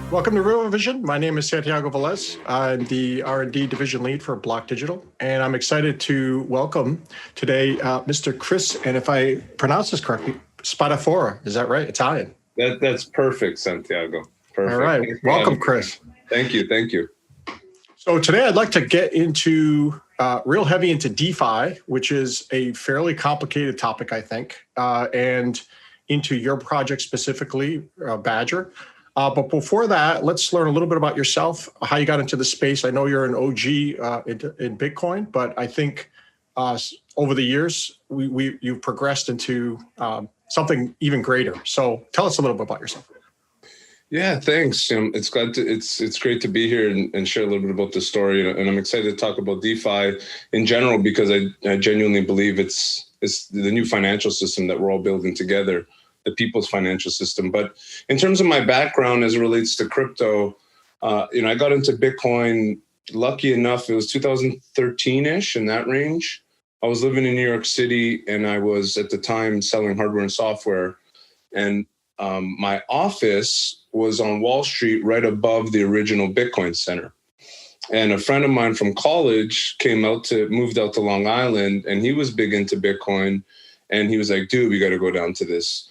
Welcome to Real Vision. My name is Santiago Velez. I'm the R&D division lead for Block Digital, and I'm excited to welcome today Mr. Chris, and if I pronounce this correctly, Spadafora. Is that right? Italian. That's perfect, Santiago. Perfect. All right. Welcome, Chris. Thank you. So today I'd like to get into real heavy into DeFi, which is a fairly complicated topic, I think, and into your project specifically, Badger. But before that, let's learn a little bit about yourself, how you got into the space. I know you're an OG in Bitcoin, but I think over the years, you've progressed into something even greater. So tell us a little bit about yourself. Yeah, thanks. It's great to be here and share a little bit about the story. And I'm excited to talk about DeFi in general because I genuinely believe it's the new financial system that we're all building together, the people's financial system. But in terms of my background as it relates to crypto, I got into Bitcoin, lucky enough, it was 2013-ish, in that range. I was living in New York City and I was at the time selling hardware and software. And my office was on Wall Street right above the original Bitcoin Center. And a friend of mine from college moved out to Long Island, and he was big into Bitcoin. And he was like, dude, we got to go down to this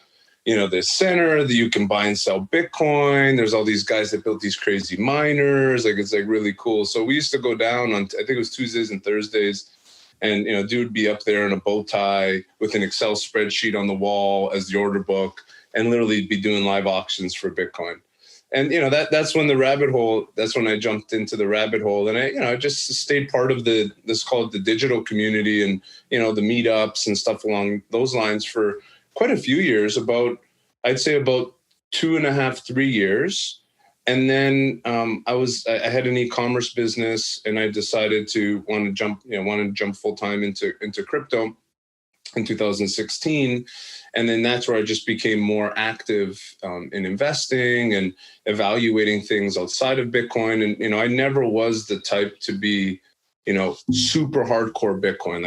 center that you can buy and sell Bitcoin. There's all these guys that built these crazy miners. It's really cool. So we used to go down on, I think it was Tuesdays and Thursdays. And, dude would be up there in a bow tie with an Excel spreadsheet on the wall as the order book and literally be doing live auctions for Bitcoin. And, that's when I jumped into the rabbit hole. And I just stayed part of this called the digital community and, the meetups and stuff along those lines for quite a few years, I'd say about 2.5, 3 years. And then I had an e-commerce business and I decided to want to jump full time into crypto in 2016. And then that's where I just became more active in investing and evaluating things outside of Bitcoin. And, I never was the type to be, super hardcore Bitcoin.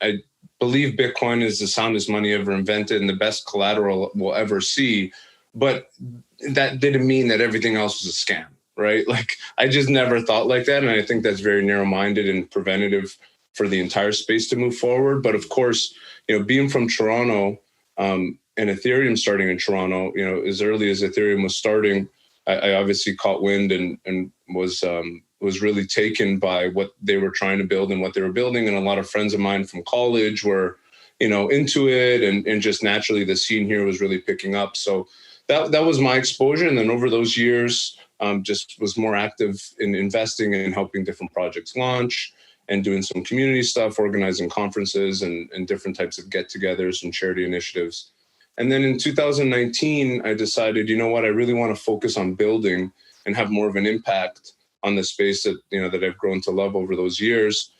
I believe Bitcoin is the soundest money ever invented and the best collateral we'll ever see. But that didn't mean that everything else was a scam, right? I just never thought like that. And I think that's very narrow-minded and preventative for the entire space to move forward. But of course, being from Toronto and Ethereum starting in Toronto, as early as Ethereum was starting, I obviously caught wind and was really taken by what they were trying to build and what they were building. And a lot of friends of mine from college were, into it. And just naturally the scene here was really picking up. So that was my exposure. And then over those years, just was more active in investing and helping different projects launch and doing some community stuff, organizing conferences and different types of get-togethers and charity initiatives. And then in 2019, I decided, I really want to focus on building and have more of an impact on the space that, that I've grown to love over those years.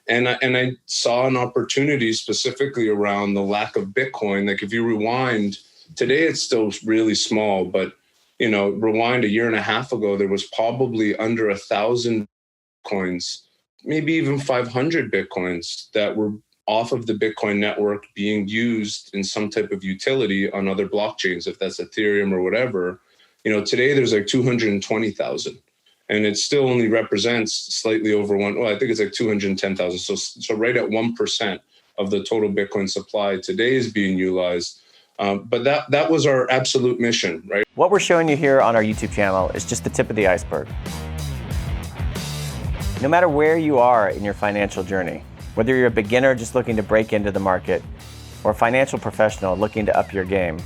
And I saw an opportunity specifically around the lack of Bitcoin. If you rewind, today it's still really small, but, rewind a year and a half ago, there was probably under 1,000 coins, maybe even 500 Bitcoins that were off of the Bitcoin network being used in some type of utility on other blockchains, if that's Ethereum or whatever. Today there's 220,000. And it still only represents slightly over I think it's 210,000. So right at 1% of the total Bitcoin supply today is being utilized. But that was our absolute mission, right? What we're showing you here on our YouTube channel is just the tip of the iceberg. No matter where you are in your financial journey, whether you're a beginner just looking to break into the market or a financial professional looking to up your game,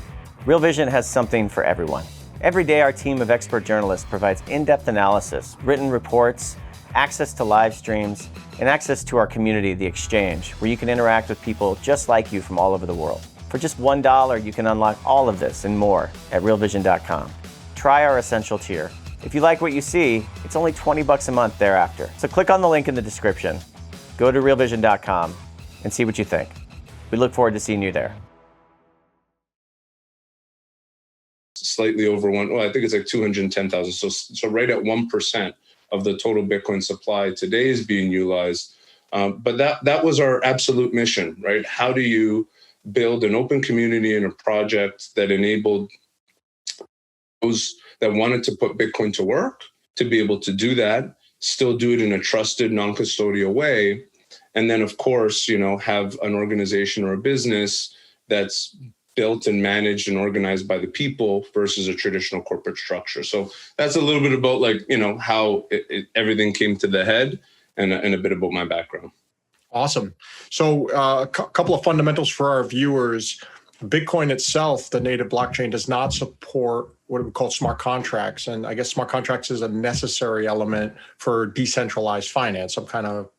Real Vision has something for everyone. Every day, our team of expert journalists provides in-depth analysis, written reports, access to live streams, and access to our community, The Exchange, where you can interact with people just like you from all over the world. For just $1, you can unlock all of this and more at realvision.com. Try our Essential tier. If you like what you see, it's only $20 a month thereafter. So click on the link in the description, go to realvision.com, and see what you think. We look forward to seeing you there. Slightly over I think it's 210,000. So right at 1% of the total Bitcoin supply today is being utilized. But that was our absolute mission, right? How do you build an open community and a project that enabled those that wanted to put Bitcoin to work to be able to do that, still do it in a trusted, non-custodial way. And then, of course, have an organization or a business that's built and managed and organized by the people versus a traditional corporate structure. So that's a little bit about how everything came to the head and a bit about my background. Awesome. So a couple of fundamentals for our viewers. Bitcoin itself, the native blockchain, does not support what we call smart contracts. And I guess smart contracts is a necessary element for decentralized finance, some kind of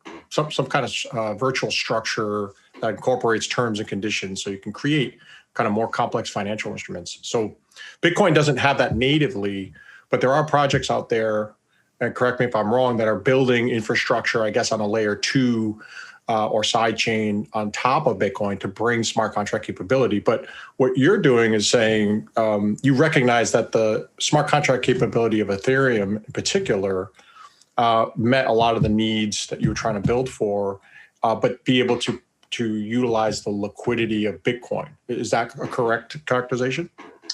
virtual structure that incorporates terms and conditions so you can create kind of more complex financial instruments. So Bitcoin doesn't have that natively, but there are projects out there, and correct me if I'm wrong, that are building infrastructure, I guess, on a layer 2 or side chain on top of Bitcoin to bring smart contract capability. But what you're doing is saying you recognize that the smart contract capability of Ethereum in particular met a lot of the needs that you were trying to build for, but be able to utilize the liquidity of Bitcoin. Is that a correct characterization?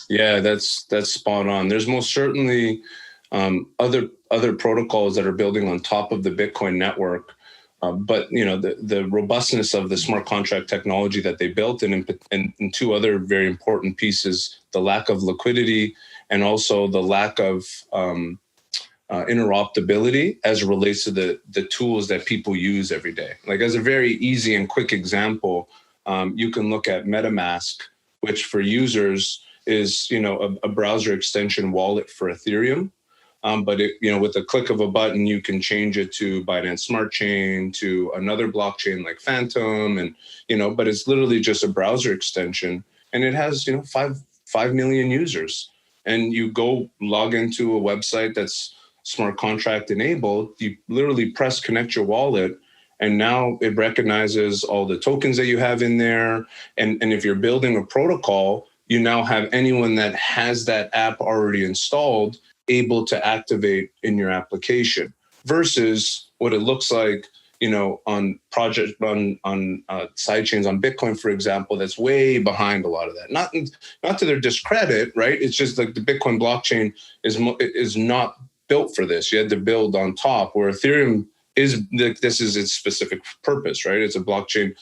Yeah, that's spot on. There's most certainly other protocols that are building on top of the Bitcoin network. But the robustness of the smart contract technology that they built, and two other very important pieces: the lack of liquidity and also the lack of interoperability as it relates to the tools that people use every day. Like, as a very easy and quick example, you can look at MetaMask, which for users is a browser extension wallet for Ethereum. But with a click of a button, you can change it to Binance Smart Chain, to another blockchain like Phantom, and but it's literally just a browser extension, and it has 5 million users. And you go log into a website that's smart contract enabled. You literally press connect your wallet, and now it recognizes all the tokens that you have in there. And if you're building a protocol, you now have anyone that has that app already installed able to activate in your application, versus what it looks like, on side chains on Bitcoin, for example, that's way behind a lot of that. Not to their discredit, right? It's just like the Bitcoin blockchain is not built for this. You had to build on top, where Ethereum this is its specific purpose, right? It's a blockchain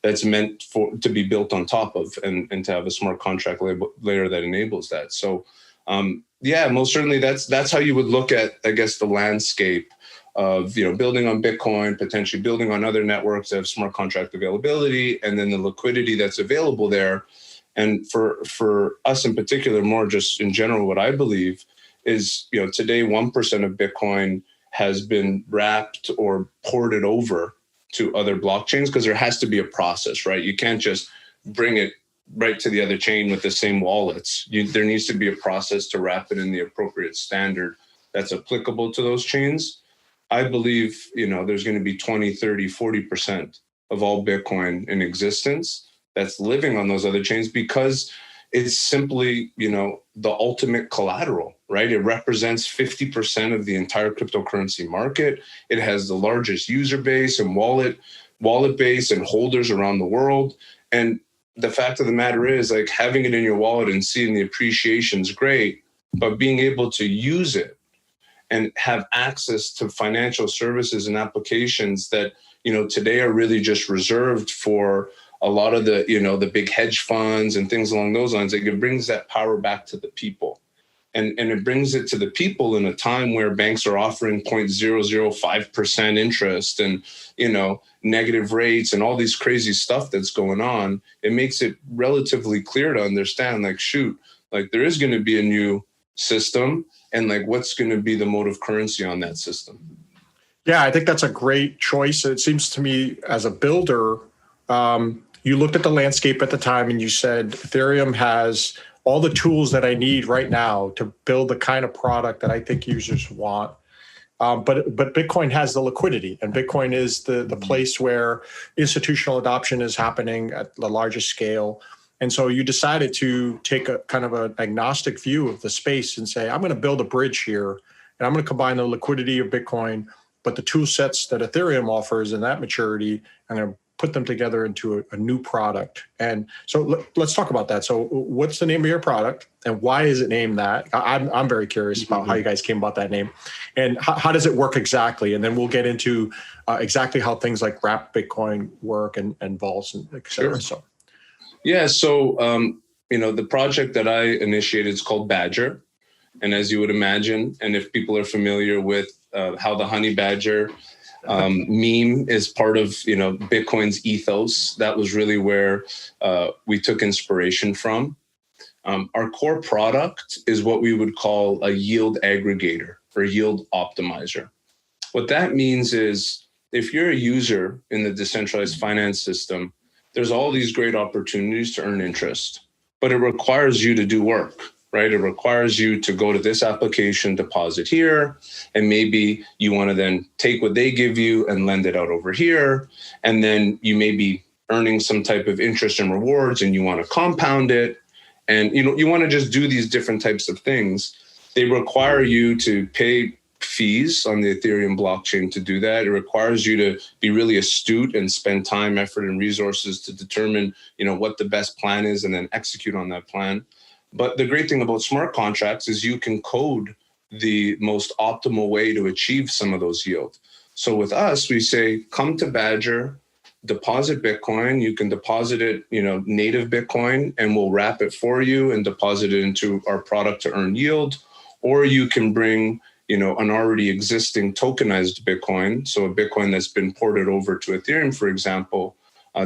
that's meant to be built on top of and to have a smart contract layer that enables that. So most certainly that's how you would look at, I guess, the landscape of building on Bitcoin, potentially building on other networks that have smart contract availability, and then the liquidity that's available there. And for us in particular, more just in general, what I believe is, today 1% of Bitcoin has been wrapped or ported over to other blockchains, because there has to be a process, right? You can't just bring it right to the other chain with the same wallets. There needs to be a process to wrap it in the appropriate standard that's applicable to those chains. I believe, there's going to be 20, 30, 40% of all Bitcoin in existence that's living on those other chains, because it's simply, the ultimate collateral, right? It represents 50% of the entire cryptocurrency market. It has the largest user base and wallet base and holders around the world. And the fact of the matter is, like, having it in your wallet and seeing the appreciation is great, but being able to use it and have access to financial services and applications that, today are really just reserved for a lot of the, the big hedge funds and things along those lines. Like, it brings that power back to the people. And it brings it to the people in a time where banks are offering 0.005% interest and, negative rates and all these crazy stuff that's going on. It makes it relatively clear to understand, like, shoot, like, there is going to be a new system, and like, what's going to be the mode of currency on that system. Yeah, I think that's a great choice. It seems to me, as a builder, you looked at the landscape at the time and you said, Ethereum has all the tools that I need right now to build the kind of product that I think users want. But Bitcoin has the liquidity, and Bitcoin is the place where institutional adoption is happening at the largest scale. And so you decided to take a kind of an agnostic view of the space and say, I'm going to build a bridge here, and I'm going to combine the liquidity of Bitcoin, but the tool sets that Ethereum offers and that maturity, I'm going to put them together into a new product. And so let's talk about that. So what's the name of your product and why is it named that? I'm very curious about how you guys came about that name and how does it work exactly? And then we'll get into exactly how things like wrapped Bitcoin work and vaults and et cetera. Sure. The project that I initiated is called Badger. And as you would imagine, and if people are familiar with how the honey badger meme is part of, Bitcoin's ethos, that was really where we took inspiration from. Our core product is what we would call a yield aggregator or yield optimizer. What that means is if you're a user in the decentralized finance system, there's all these great opportunities to earn interest, but it requires you to do work. Right? It requires you to go to this application, deposit here, and maybe you want to then take what they give you and lend it out over here. And then you may be earning some type of interest and rewards and you want to compound it. And you want to just do these different types of things. They require you to pay fees on the Ethereum blockchain to do that. It requires you to be really astute and spend time, effort, and resources to determine, what the best plan is and then execute on that plan. But the great thing about smart contracts is you can code the most optimal way to achieve some of those yield. So with us, we say, come to Badger, deposit Bitcoin. You can deposit it, native Bitcoin, and we'll wrap it for you and deposit it into our product to earn yield. Or you can bring, an already existing tokenized Bitcoin. So a Bitcoin that's been ported over to Ethereum, for example,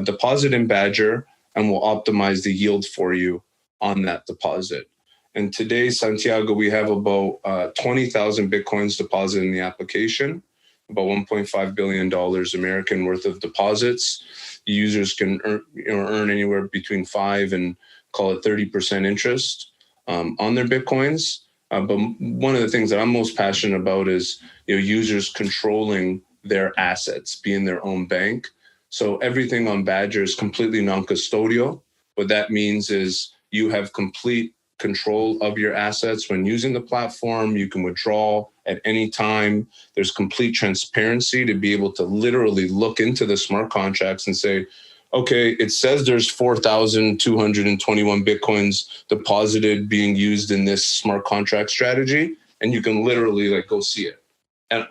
deposit in Badger, and we'll optimize the yield for you on that deposit. And today, Santiago, we have about 20,000 Bitcoins deposited in the application, about $1.5 billion American worth of deposits. Users can earn anywhere between 5 and call it 30% interest on their Bitcoins. But one of the things that I'm most passionate about is users controlling their assets, being their own bank. So everything on Badger is completely non-custodial. What that means is you have complete control of your assets when using the platform. You can withdraw at any time. There's complete transparency to be able to literally look into the smart contracts and say, okay, it says there's 4,221 Bitcoins deposited being used in this smart contract strategy. And you can literally go see it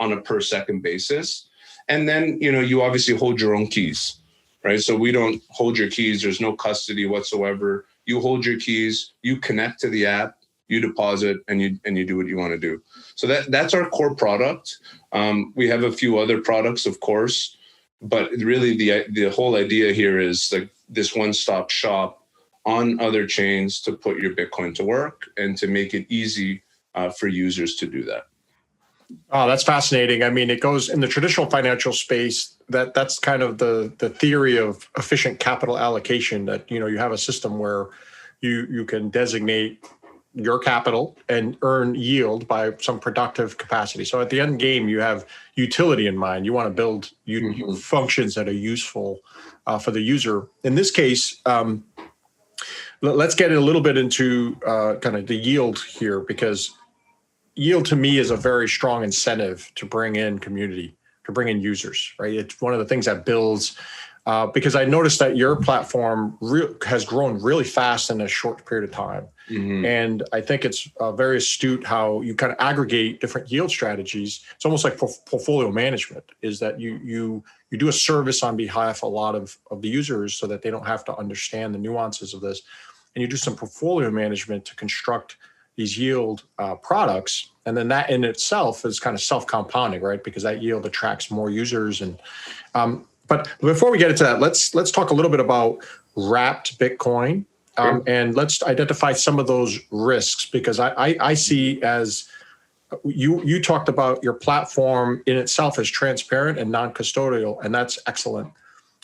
on a per second basis. And then, you obviously hold your own keys, right? So we don't hold your keys. There's no custody whatsoever. You hold your keys, you connect to the app, you deposit, and you do what you want to do. So that's our core product. We have a few other products, of course, but really the whole idea here is this one-stop shop on other chains to put your Bitcoin to work and to make it easy for users to do that. Oh, that's fascinating. I mean, it goes in the traditional financial space. That's kind of the theory of efficient capital allocation. That you have a system where you can designate your capital and earn yield by some productive capacity. So at the end game, you have utility in mind. You want to build functions that are useful for the user. In this case, let's get a little bit into kind of the yield here, because yield to me is a very strong incentive to bring in community, to bring in users, right? It's one of the things that builds, because I noticed that your platform has grown really fast in a short period of time. And I think it's very astute how you kind of aggregate different yield strategies. It's almost like portfolio management, is that you do a service on behalf of a lot of the users so that they don't have to understand the nuances of this. And you do some portfolio management to construct these yield products. And then that in itself is kind of self-compounding, right? Because that yield attracts more users. And but before we get into that, let's talk a little bit about wrapped Bitcoin. And let's identify some of those risks, because I see as you talked about your platform in itself as transparent and non-custodial, and that's excellent.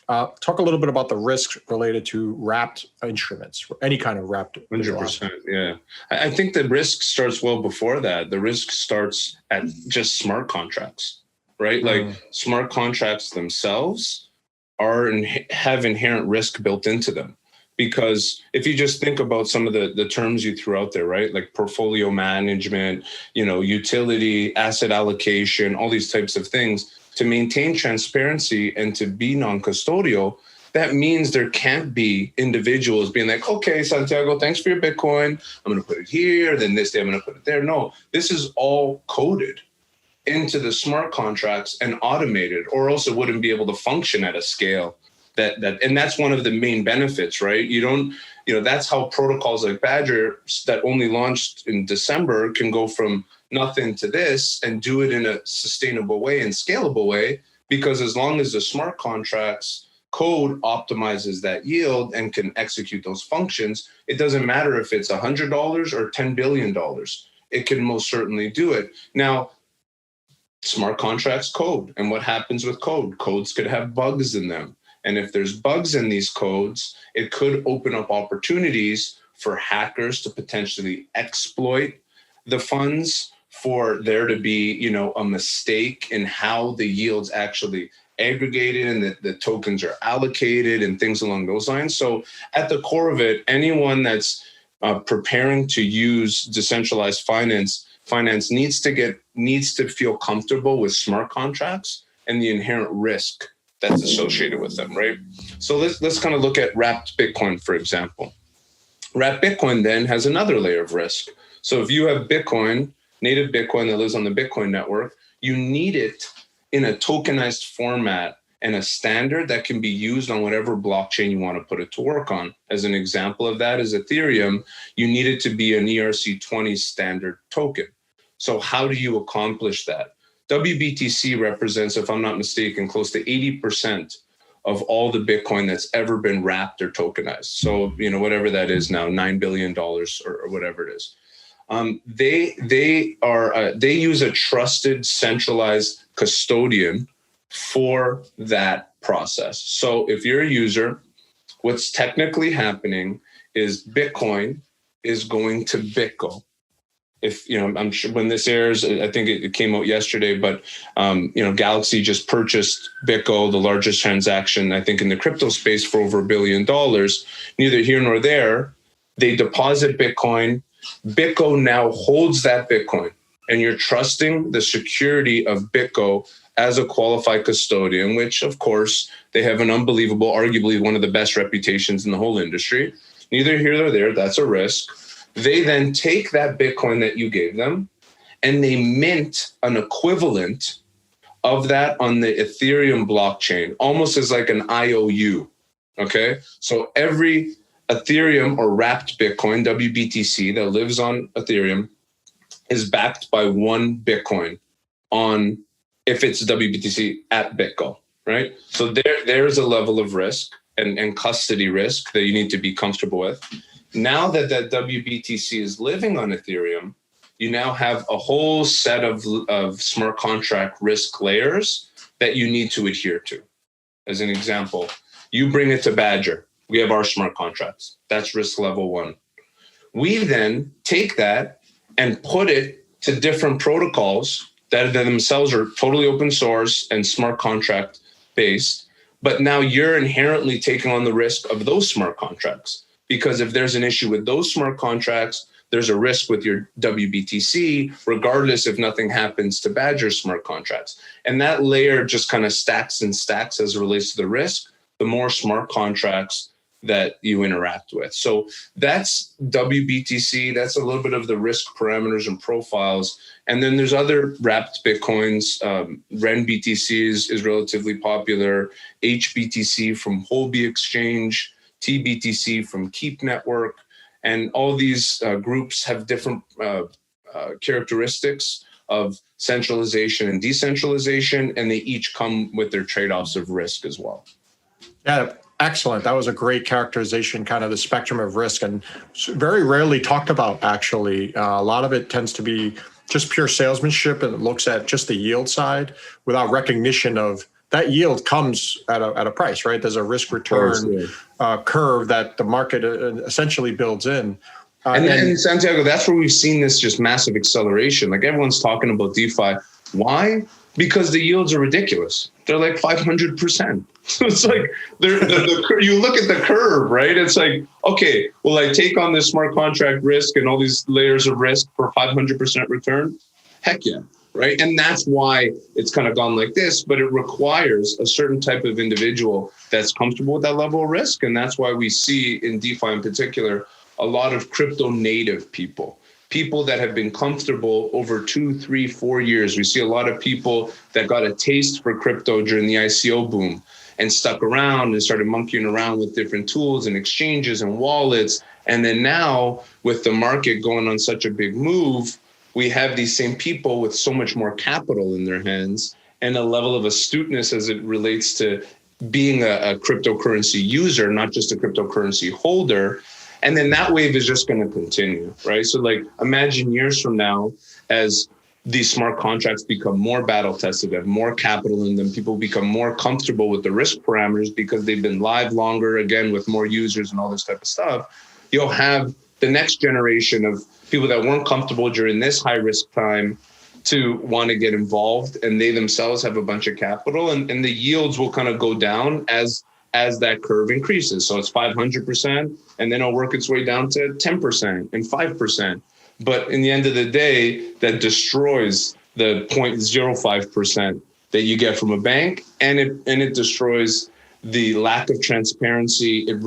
Talk a little bit about the risks related to wrapped instruments, any kind of wrapped. 100%. Yeah. I think the risk starts well before that. The risk starts at just smart contracts, right? Like smart contracts themselves have inherent risk built into them. Because if you just think about some of the terms you threw out there, right? Like portfolio management, utility, asset allocation, all these types of things, to maintain transparency and to be non-custodial, that means there can't be individuals being like, okay, Santiago, thanks for your Bitcoin. I'm going to put it here. Then this day I'm going to put it there. No, this is all coded into the smart contracts and automated, or else it wouldn't be able to function at a scale and that's one of the main benefits, right? That's how protocols like Badger that only launched in December can go from nothing to this and do it in a sustainable way and scalable way, because as long as the smart contracts code optimizes that yield and can execute those functions, it doesn't matter if it's $100 or $10 billion. It can most certainly do it. Now, smart contracts code. And what happens with code? Codes could have bugs in them. And if there's bugs in these codes, it could open up opportunities for hackers to potentially exploit the funds, for there to be, a mistake in how the yields actually aggregated and that the tokens are allocated and things along those lines. So at the core of it, anyone that's preparing to use decentralized finance needs to feel comfortable with smart contracts and the inherent risk that's associated with them, right? So let's kind of look at wrapped Bitcoin, for example. Wrapped Bitcoin then has another layer of risk. So if you have Bitcoin, native Bitcoin that lives on the Bitcoin network, you need it in a tokenized format and a standard that can be used on whatever blockchain you want to put it to work on. As an example of that is Ethereum. You need it to be an ERC20 standard token. So how do you accomplish that? WBTC represents, if I'm not mistaken, close to 80% of all the Bitcoin that's ever been wrapped or tokenized. So, whatever that is now, $9 billion or whatever it is. They use a trusted centralized custodian for that process. So if you're a user, what's technically happening is Bitcoin is going to BitGo. If, I'm sure when this airs, I think it came out yesterday, but, Galaxy just purchased BitGo, the largest transaction, I think, in the crypto space for over $1 billion. Neither here nor there. They deposit Bitcoin. BitGo now holds that Bitcoin, and you're trusting the security of BitGo as a qualified custodian, which, of course, they have an unbelievable, arguably one of the best reputations in the whole industry. Neither here nor there. That's a risk. They then take that Bitcoin that you gave them, and they mint an equivalent of that on the Ethereum blockchain, almost as like an IOU. Okay, so every Ethereum or wrapped Bitcoin, WBTC, that lives on Ethereum is backed by one Bitcoin on, if it's WBTC, at BitGo, right? So there's a level of risk and custody risk that you need to be comfortable with. Now that WBTC is living on Ethereum, you now have a whole set of smart contract risk layers that you need to adhere to. As an example, you bring it to Badger. We have our smart contracts. That's risk level 1. We then take that and put it to different protocols that themselves are totally open source and smart contract based. But now you're inherently taking on the risk of those smart contracts, because if there's an issue with those smart contracts, there's a risk with your WBTC, regardless if nothing happens to Badger smart contracts. And that layer just kind of stacks and stacks as it relates to the risk, the more smart contracts that you interact with. So that's WBTC. That's a little bit of the risk parameters and profiles. And then there's other wrapped Bitcoins. REN BTC is relatively popular. HBTC from Holby Exchange, TBTC from Keep Network. And all these groups have different characteristics of centralization and decentralization, and they each come with their trade-offs of risk as well. Yeah, excellent. That was a great characterization, kind of the spectrum of risk, and very rarely talked about, actually. A lot of it tends to be just pure salesmanship, and it looks at just the yield side without recognition of that yield comes at a price, right? There's a risk return curve that the market essentially builds in. And Santiago, that's where we've seen this just massive acceleration. Like, everyone's talking about DeFi. Why? Because the yields are ridiculous. They're like 500%. So it's like, you look at the curve, right? It's like, okay, will I take on this smart contract risk and all these layers of risk for 500% return? Heck yeah. right? And that's why it's kind of gone like this, but it requires a certain type of individual that's comfortable with that level of risk. And that's why we see in DeFi in particular, a lot of crypto native people that have been comfortable over 2, 3, 4 years. We see a lot of people that got a taste for crypto during the ICO boom and stuck around and started monkeying around with different tools and exchanges and wallets. And then now with the market going on such a big move, we have these same people with so much more capital in their hands and a level of astuteness as it relates to being a cryptocurrency user, not just a cryptocurrency holder. And then that wave is just going to continue, right? So like imagine years from now, as these smart contracts become more battle tested, have more capital in them, people become more comfortable with the risk parameters because they've been live longer, again, with more users and all this type of stuff. You'll have the next generation of people that weren't comfortable during this high risk time to want to get involved, and they themselves have a bunch of capital, and the yields will kind of go down as that curve increases. So it's 500%, and then it'll work its way down to 10% and 5%. But in the end of the day, that destroys the 0.05% that you get from a bank, and it destroys the lack of transparency. It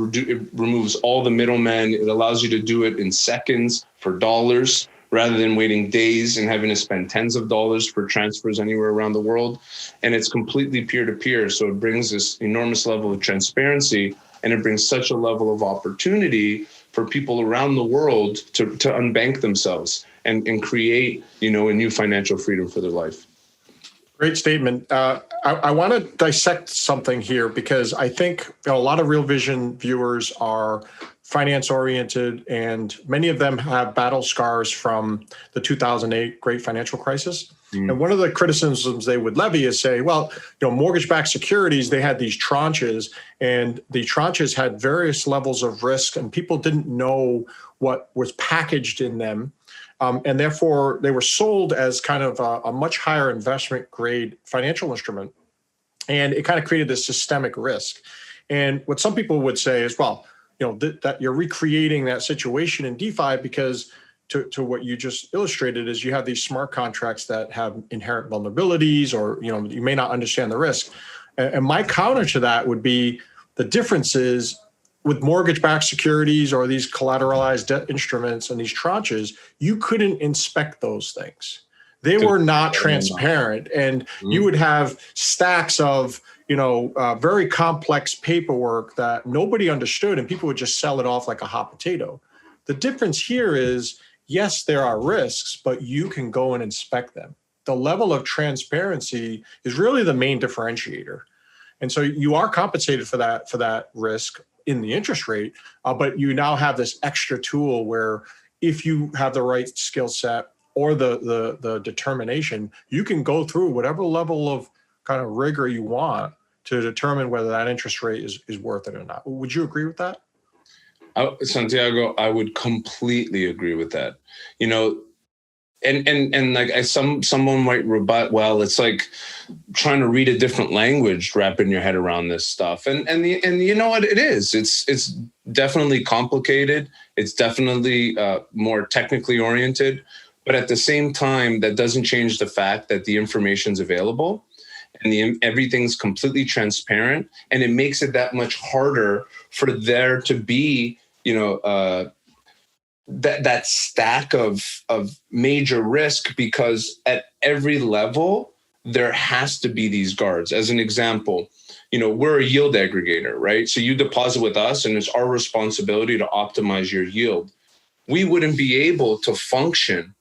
removes all the middlemen. It allows you to do it in seconds for dollars, rather than waiting days and having to spend tens of dollars for transfers anywhere around the world. And it's completely peer-to-peer. So it brings this enormous level of transparency, and it brings such a level of opportunity for people around the world to unbank themselves and create, a new financial freedom for their life. Great statement. I want to dissect something here because I think a lot of Real Vision viewers are finance-oriented, and many of them have battle scars from the 2008 great financial crisis. And one of the criticisms they would levy is say, well, mortgage-backed securities, they had these tranches, and the tranches had various levels of risk, and people didn't know what was packaged in them. And therefore, they were sold as kind of a much higher investment grade financial instrument. And it kind of created this systemic risk. And what some people would say is, well, that you're recreating that situation in DeFi because to what you just illustrated is you have these smart contracts that have inherent vulnerabilities, or you may not understand the risk. And my counter to that would be the difference is with mortgage-backed securities or these collateralized debt instruments and these tranches, you couldn't inspect those things. They were not transparent, and you would have stacks of very complex paperwork that nobody understood, and people would just sell it off like a hot potato. The difference here is, yes, there are risks, but you can go and inspect them. The level of transparency is really the main differentiator. And so you are compensated for that risk in the interest rate, but you now have this extra tool where if you have the right skill set or the determination, you can go through whatever level of kind of rigor you want to determine whether that interest rate is worth it or not. Would you agree with that? Santiago, I would completely agree with that. And like someone might rebut, well, it's like trying to read a different language, wrapping your head around this stuff. And you know what it is? It's definitely complicated. It's definitely more technically oriented. But at the same time, that doesn't change the fact that the information's available and everything's completely transparent. And it makes it that much harder for there to be, that stack of major risk, because at every level, there has to be these guards. As an example, we're a yield aggregator, right? So you deposit with us and it's our responsibility to optimize your yield. We wouldn't be able to function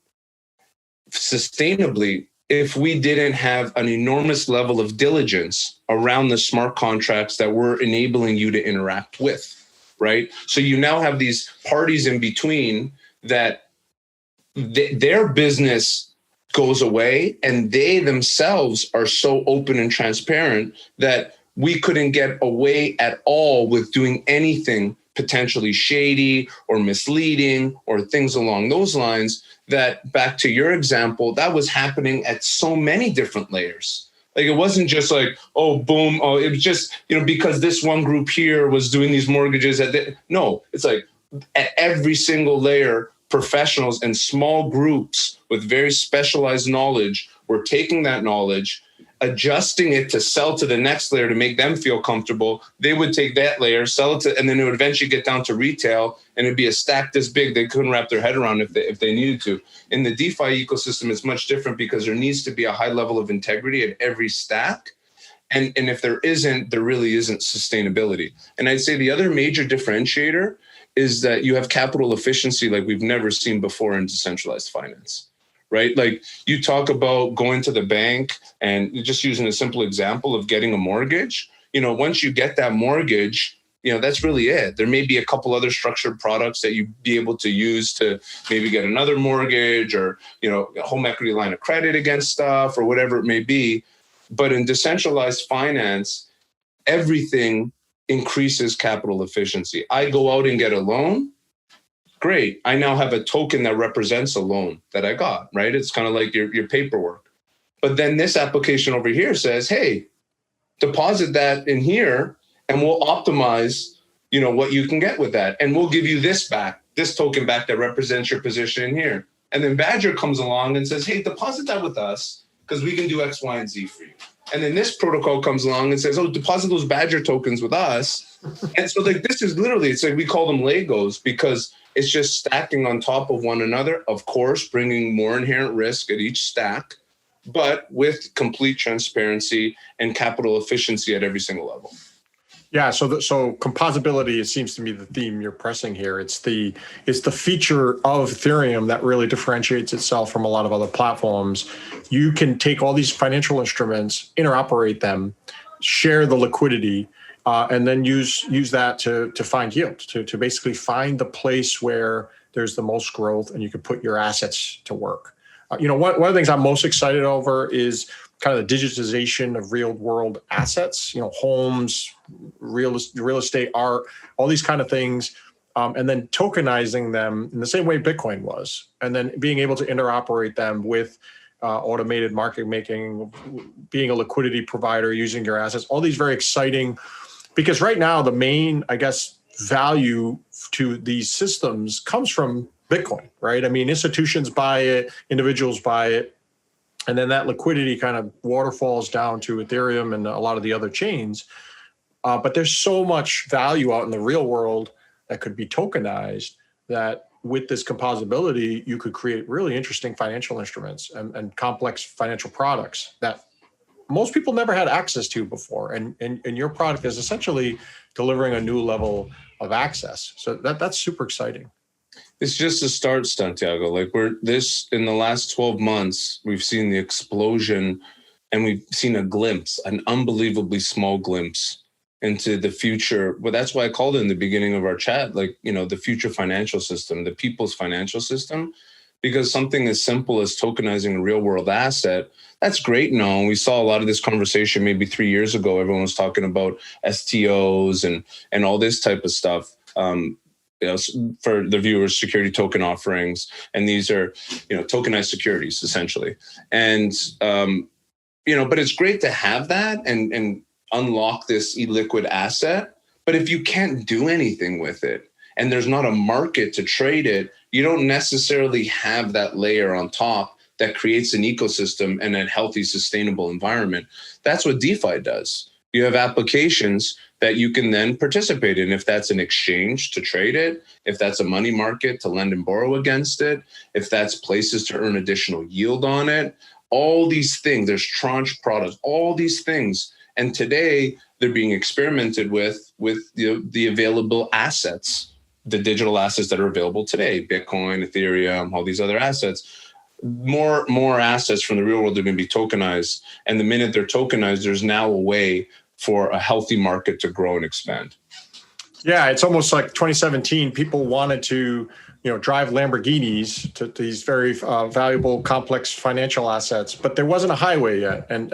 sustainably if we didn't have an enormous level of diligence around the smart contracts that we're enabling you to interact with, right? So you now have these parties in between that their business goes away, and they themselves are so open and transparent that we couldn't get away at all with doing anything potentially shady or misleading or things along those lines. That, back to your example, that was happening at so many different layers. Like, it wasn't just like, oh, boom, oh, it was just, because this one group here was doing these mortgages. No, it's like at every single layer, professionals and small groups with very specialized knowledge we're taking that knowledge, adjusting it to sell to the next layer to make them feel comfortable. They would take that layer, sell it to, and then it would eventually get down to retail, and it'd be a stack this big they couldn't wrap their head around if they needed to. In the DeFi ecosystem, it's much different because there needs to be a high level of integrity at every stack. And if there isn't, there really isn't sustainability. And I'd say the other major differentiator is that you have capital efficiency like we've never seen before in decentralized finance, right? Like you talk about going to the bank and just using a simple example of getting a mortgage. Once you get that mortgage, that's really it. There may be a couple other structured products that you'd be able to use to maybe get another mortgage or, a home equity line of credit against stuff or whatever it may be. But in decentralized finance, everything increases capital efficiency. I go out and get a loan. Great. I now have a token that represents a loan that I got, right? It's kind of like your paperwork. But then this application over here says, hey, deposit that in here and we'll optimize, what you can get with that. And we'll give you this back, this token back that represents your position in here. And then Badger comes along and says, hey, deposit that with us because we can do X, Y, and Z for you. And then this protocol comes along and says, oh, deposit those Badger tokens with us. And so this is literally, it's like we call them Legos because it's just stacking on top of one another, of course, bringing more inherent risk at each stack, but with complete transparency and capital efficiency at every single level. Yeah, so composability, it seems to me the theme you're pressing here. It's the feature of Ethereum that really differentiates itself from a lot of other platforms. You can take all these financial instruments, interoperate them, share the liquidity, and then use that to find yield, to basically find the place where there's the most growth and you can put your assets to work. One of the things I'm most excited over is kind of the digitization of real world assets, homes, real estate, art, all these kind of things, and then tokenizing them in the same way Bitcoin was, and then being able to interoperate them with automated market making, being a liquidity provider, using your assets, all these very exciting, because right now the main, I guess, value to these systems comes from Bitcoin, right? I mean, institutions buy it, individuals buy it, and then that liquidity kind of waterfalls down to Ethereum and a lot of the other chains. But there's so much value out in the real world that could be tokenized that with this composability, you could create really interesting financial instruments and complex financial products that most people never had access to before. And your product is essentially delivering a new level of access. So that's super exciting. It's just a start, Santiago. Like in the last 12 months, we've seen the explosion and we've seen a glimpse, an unbelievably small glimpse into the future. Well, that's why I called it in the beginning of our chat, the future financial system, the people's financial system, because something as simple as tokenizing a real world asset, that's great. No, we saw a lot of this conversation maybe 3 years ago. Everyone was talking about STOs and all this type of stuff. For the viewers, security token offerings, and these are, tokenized securities essentially. And, but it's great to have that and unlock this illiquid asset. But if you can't do anything with it and there's not a market to trade it, you don't necessarily have that layer on top that creates an ecosystem and a healthy, sustainable environment. That's what DeFi does. You have applications that you can then participate in. If that's an exchange to trade it, if that's a money market to lend and borrow against it, if that's places to earn additional yield on it, all these things, there's tranche products, all these things. And today they're being experimented with the available assets, the digital assets that are available today, Bitcoin, Ethereum, all these other assets. More assets from the real world are going to be tokenized. And the minute they're tokenized, there's now a way for a healthy market to grow and expand. Yeah, it's almost like 2017, people wanted to, drive Lamborghinis to these very valuable, complex financial assets, but there wasn't a highway yet. And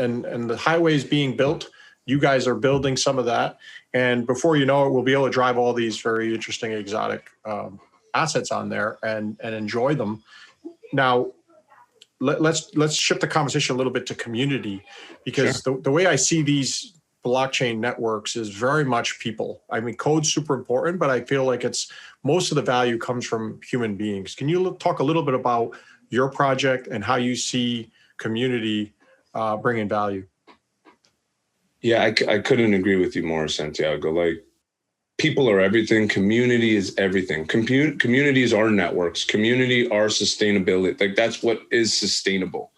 the highway is being built. You guys are building some of that. And before you know it, we'll be able to drive all these very interesting, exotic assets on there and enjoy them. Now, let's shift the conversation a little bit to community, because the way I see these blockchain networks is very much people. I mean, code's super important, but I feel like most of the value comes from human beings. Can you talk a little bit about your project and how you see community bringing value. Yeah, I couldn't agree with you more, Santiago. Like, people are everything. Community is everything. Communities are networks. Community are sustainability. Like, that's what is sustainable,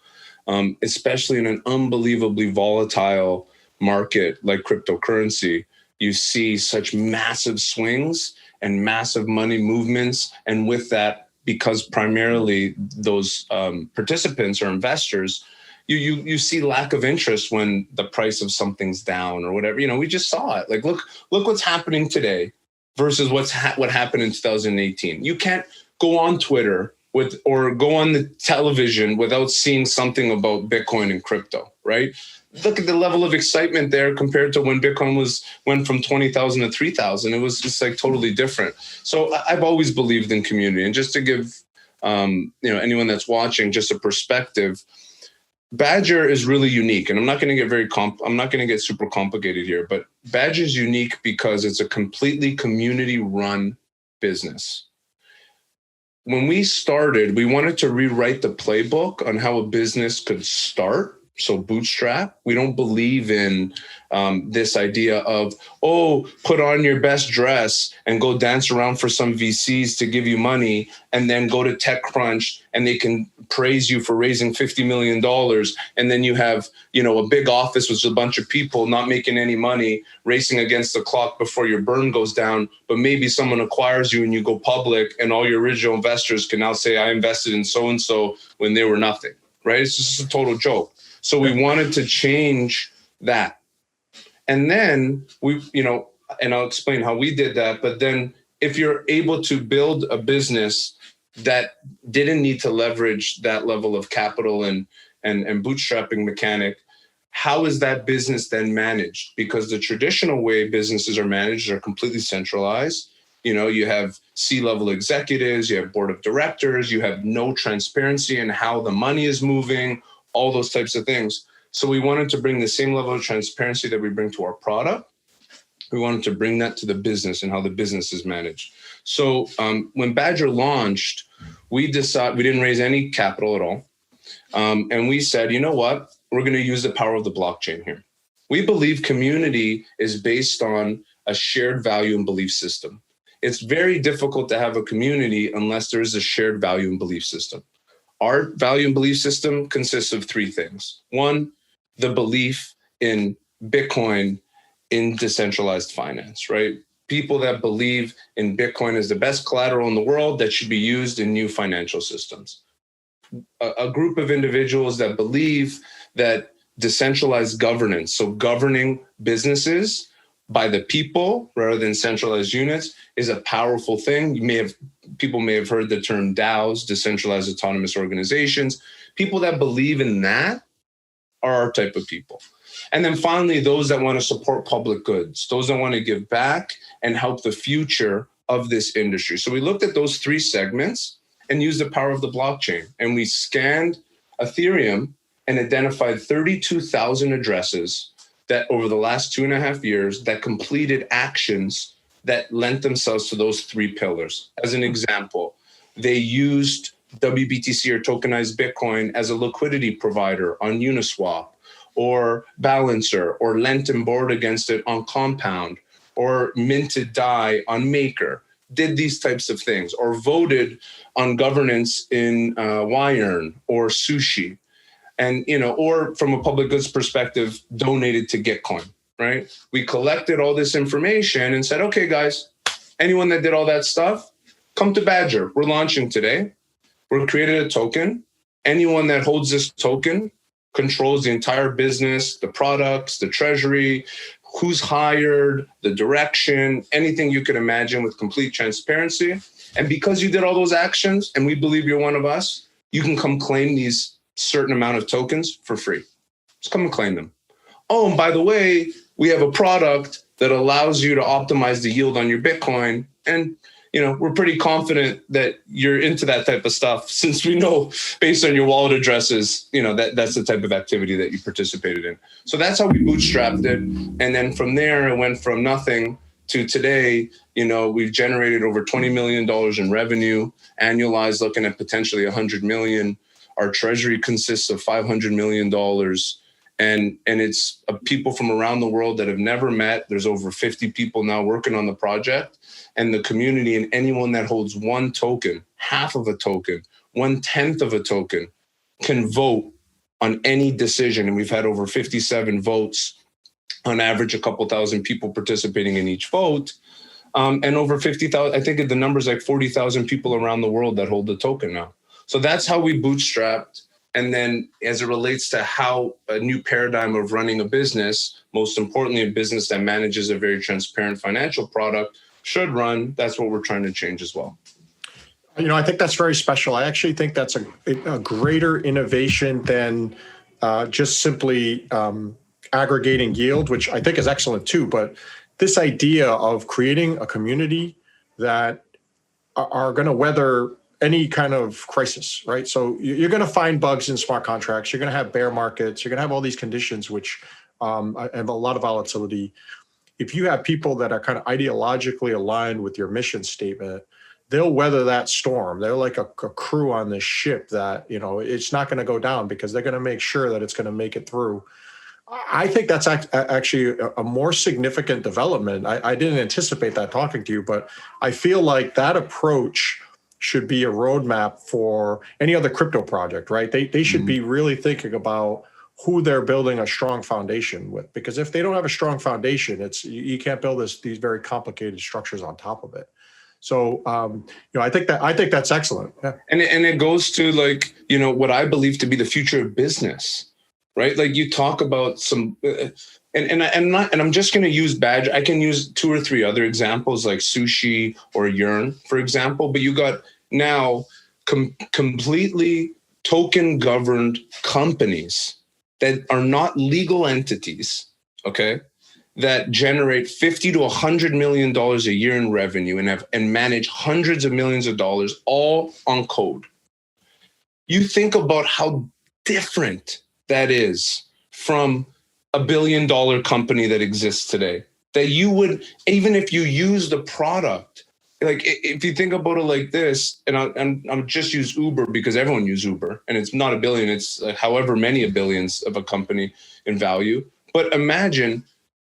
especially in an unbelievably volatile market like cryptocurrency. You see such massive swings and massive money movements. And with that, because primarily those participants or investors, you see lack of interest when the price of something's down or whatever. We just saw it. Like, look what's happening today versus what happened in 2018. You can't go on Twitter or go on the television without seeing something about Bitcoin and crypto, right? Look at the level of excitement there compared to when Bitcoin went from 20,000 to 3,000. It was just like totally different. So I've always believed in community. And just to give anyone that's watching just a perspective, Badger is really unique, and I'm not going to get super complicated here, but Badger is unique because it's a completely community-run business. When we started, we wanted to rewrite the playbook on how a business could start. So bootstrap. We don't believe in this idea of, put on your best dress and go dance around for some VCs to give you money, and then go to TechCrunch and they can praise you for raising $50 million. And then you have, a big office with a bunch of people not making any money, racing against the clock before your burn goes down. But maybe someone acquires you and you go public, and all your original investors can now say, I invested in so-and-so when they were nothing, right? It's just a total joke. So we wanted to change that. And then and I'll explain how we did that. But then if you're able to build a business that didn't need to leverage that level of capital and bootstrapping mechanic, how is that business then managed? Because the traditional way businesses are managed are completely centralized. You have C-level executives, you have board of directors, you have no transparency in how the money is moving, all those types of things. So we wanted to bring the same level of transparency that we bring to our product. We wanted to bring that to the business and how the business is managed. So when Badger launched, we decided we didn't raise any capital at all. And we said, you know what? We're going to use the power of the blockchain here. We believe community is based on a shared value and belief system. It's very difficult to have a community unless there is a shared value and belief system. Our value and belief system consists of three things. One, the belief in Bitcoin in decentralized finance, right? People that believe in Bitcoin as the best collateral in the world that should be used in new financial systems. A group of individuals that believe that decentralized governance, so governing businesses by the people rather than centralized units, is a powerful thing. People may have heard the term DAOs, decentralized autonomous organizations. People that believe in that are our type of people. And then finally, those that want to support public goods, those that want to give back and help the future of this industry. So we looked at those three segments and used the power of the blockchain. And we scanned Ethereum and identified 32,000 addresses that over the last 2.5 years that completed actions that lent themselves to those three pillars. As an example, they used WBTC or tokenized Bitcoin as a liquidity provider on Uniswap, or Balancer, or lent and borrowed against it on Compound, or minted DAI on Maker, did these types of things, or voted on governance in Yearn or Sushi, and or from a public goods perspective, donated to Gitcoin. Right? We collected all this information and said, okay, guys, anyone that did all that stuff, come to Badger. We're launching today. We've created a token. Anyone that holds this token controls the entire business, the products, the treasury, who's hired, the direction, anything you could imagine with complete transparency. And because you did all those actions, and we believe you're one of us, you can come claim these certain amount of tokens for free. Just come and claim them. Oh, and by the way, we have a product that allows you to optimize the yield on your Bitcoin. And, we're pretty confident that you're into that type of stuff, since we know based on your wallet addresses, that's the type of activity that you participated in. So that's how we bootstrapped it. And then from there, it went from nothing to today. We've generated over $20 million in revenue, annualized, looking at potentially 100 million. Our treasury consists of $500 million. And it's people from around the world that have never met. There's over 50 people now working on the project, and the community, and anyone that holds one token, half of a token, 1/10 of a token, can vote on any decision. And we've had over 57 votes, on average, a couple thousand people participating in each vote. And over 50,000, I think the number's like 40,000 people around the world that hold the token now. So that's how we bootstrapped. And then as it relates to how a new paradigm of running a business, most importantly, a business that manages a very transparent financial product should run, that's what we're trying to change as well. I think that's very special. I actually think that's a greater innovation than just simply aggregating yield, which I think is excellent too. But this idea of creating a community that are going to weather any kind of crisis, right? So you're going to find bugs in smart contracts. You're going to have bear markets. You're going to have all these conditions which have a lot of volatility. If you have people that are kind of ideologically aligned with your mission statement, they'll weather that storm. They're like a crew on this ship that, it's not going to go down because they're going to make sure that it's going to make it through. I think that's actually a more significant development. I didn't anticipate that talking to you, but I feel like that approach should be a roadmap for any other crypto project, right? They should be really thinking about who they're building a strong foundation with, because if they don't have a strong foundation, you can't build these very complicated structures on top of it. So, I think that's excellent. Yeah. And it goes to what I believe to be the future of business, right? Like you talk about some, and I'm just going to use Badger. I can use 2 or 3 other examples like sushi or Yearn, for example. But you got now completely token governed companies that are not legal entities, okay, that generate $50 to $100 million a year in revenue and manage hundreds of millions of dollars all on code. You think about how different that is from $1 billion company that exists today, that you would, even if you use the product, like if you think about it like this, and I'm just use Uber because everyone uses Uber and it's not $1 billion, it's however many billions of a company in value. But imagine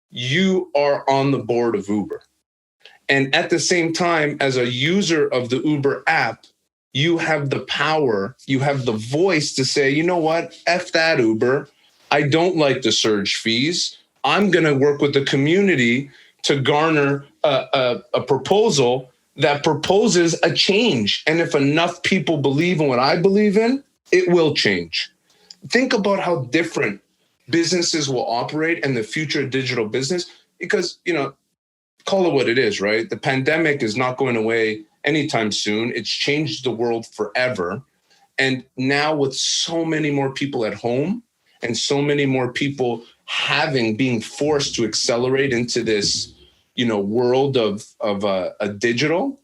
you are on the board of Uber. And at the same time, as a user of the Uber app, you have the power, you have the voice to say, you know what, F that Uber. I don't like the surge fees. I'm going to work with the community to garner a proposal that proposes a change. And if enough people believe in what I believe in, it will change. Think about how different businesses will operate and the future of digital business, because, call it what it is, right? The pandemic is not going away anytime soon. It's changed the world forever. And now with so many more people at home and so many more people being forced to accelerate into this, world of a digital,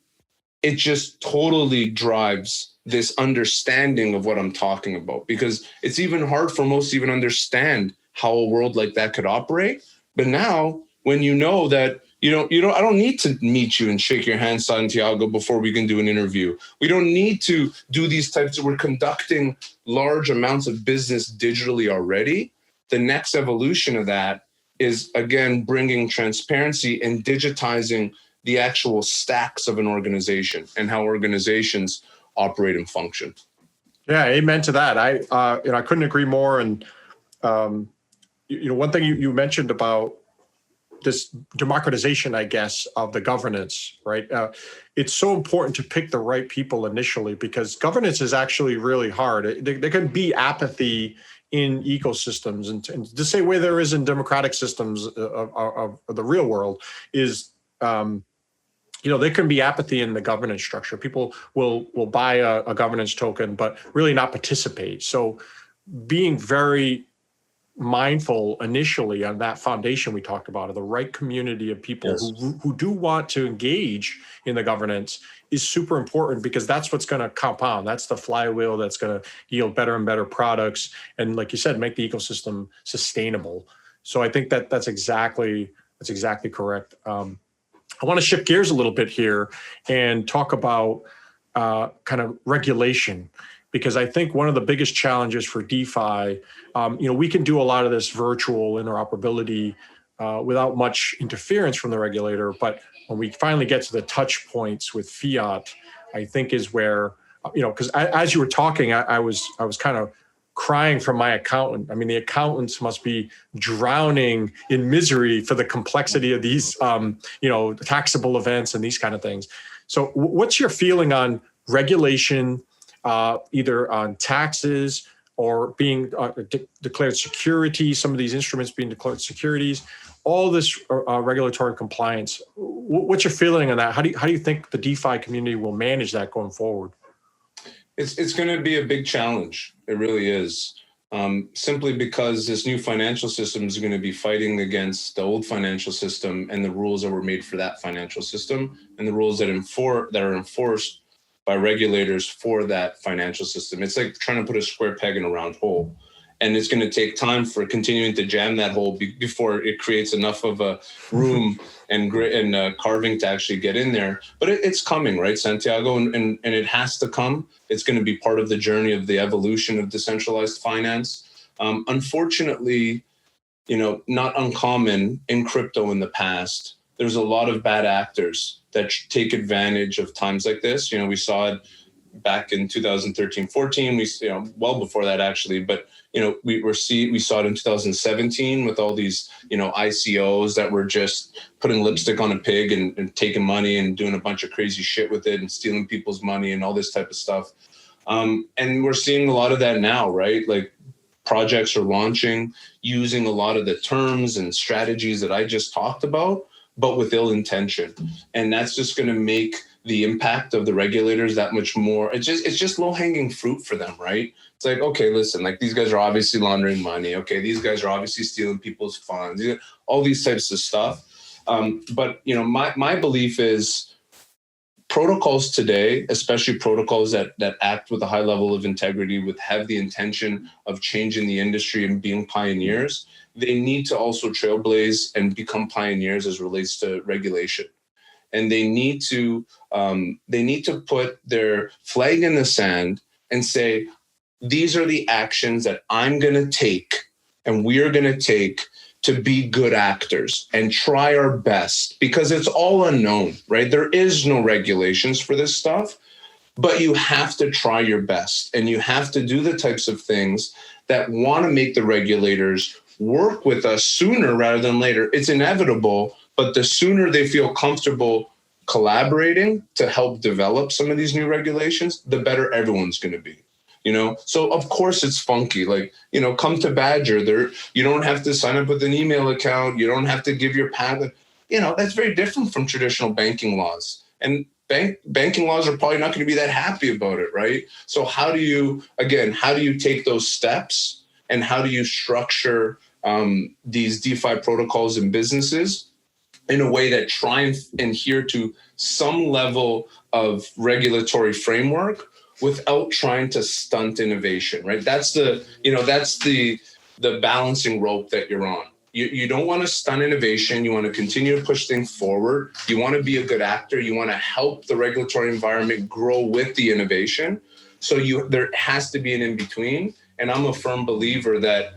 it just totally drives this understanding of what I'm talking about, because it's even hard for most to even understand how a world like that could operate. But now, when you know that, I don't need to meet you and shake your hand, Santiago, before we can do an interview. We don't need to do these we're conducting large amounts of business digitally already. The next evolution of that is, again, bringing transparency and digitizing the actual stacks of an organization and how organizations operate and function. Yeah, amen to that. I couldn't agree more. And one thing you mentioned about this democratization, I guess, of the governance, right? It's so important to pick the right people initially, because governance is actually really hard. There can be apathy in ecosystems, and the same way there is in democratic systems of the real world is, there can be apathy in the governance structure. People will buy a governance token, but really not participate. So being very mindful initially on that foundation we talked about, of the right community of people who do want to engage in the governance, is super important, because that's what's going to compound. That's the flywheel that's going to yield better and better products, and like you said, make the ecosystem sustainable. So I think that's exactly correct. I want to shift gears a little bit here and talk about kind of regulation. because I think one of the biggest challenges for DeFi, we can do a lot of this virtual interoperability without much interference from the regulator. But when we finally get to the touch points with fiat, I think is where, because as you were talking, I was kind of crying from my accountant. I mean, the accountants must be drowning in misery for the complexity of these, taxable events and these kind of things. So what's your feeling on regulation, either on taxes or being declared securities, some of these instruments being declared securities, all this regulatory compliance? What's your feeling on that? How do you think the DeFi community will manage that going forward? It's going to be a big challenge. It really is. Simply because this new financial system is going to be fighting against the old financial system and the rules that were made for that financial system and the rules that are enforced by regulators for that financial system. It's like trying to put a square peg in a round hole. And it's going to take time for continuing to jam that hole before it creates enough of a room and carving to actually get in there. But it's coming, right, Santiago? And it has to come. It's going to be part of the journey of the evolution of decentralized finance. Unfortunately, not uncommon in crypto in the past, there's a lot of bad actors that take advantage of times like this. We saw it back in 2013, 14, well before that actually, but we saw it in 2017 with all these, ICOs that were just putting lipstick on a pig and taking money and doing a bunch of crazy shit with it and stealing people's money and all this type of stuff. And we're seeing a lot of that now, right? Like projects are launching using a lot of the terms and strategies that I just talked about, but with ill intention. And that's just going to make the impact of the regulators that much more. It's just low-hanging fruit for them, right? It's like, okay, listen, like these guys are obviously laundering money. Okay, these guys are obviously stealing people's funds, all these types of stuff. But my belief is protocols today, especially protocols that act with a high level of integrity, have the intention of changing the industry and being pioneers, they need to also trailblaze and become pioneers as relates to regulation. And they need to put their flag in the sand and say, these are the actions that I'm going to take and we're going to take to be good actors and try our best, because it's all unknown, right? There is no regulations for this stuff, but you have to try your best and you have to do the types of things that want to make the regulators work with us sooner rather than later. It's inevitable, but the sooner they feel comfortable collaborating to help develop some of these new regulations, the better everyone's going to be. So of course it's funky. Like, come to Badger. You don't have to sign up with an email account. You don't have to give your PAN. That's very different from traditional banking laws. And banking laws are probably not going to be that happy about it, right? So how do you take those steps and how do you structure these DeFi protocols and businesses in a way that try and adhere to some level of regulatory framework without trying to stunt innovation, right? That's the balancing rope that you're on. You don't want to stunt innovation. You want to continue to push things forward. You want to be a good actor. You want to help the regulatory environment grow with the innovation. So there has to be an in-between. And I'm a firm believer that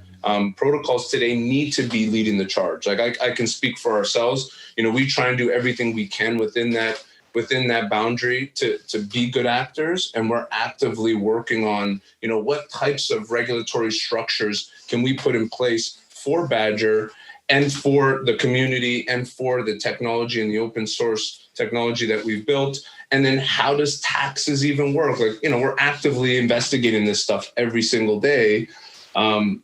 protocols today need to be leading the charge. Like I can speak for ourselves. We try and do everything we can within that boundary to be good actors. And we're actively working on, what types of regulatory structures can we put in place for Badger and for the community and for the technology and the open source technology that we've built. And then how does taxes even work? Like, we're actively investigating this stuff every single day. And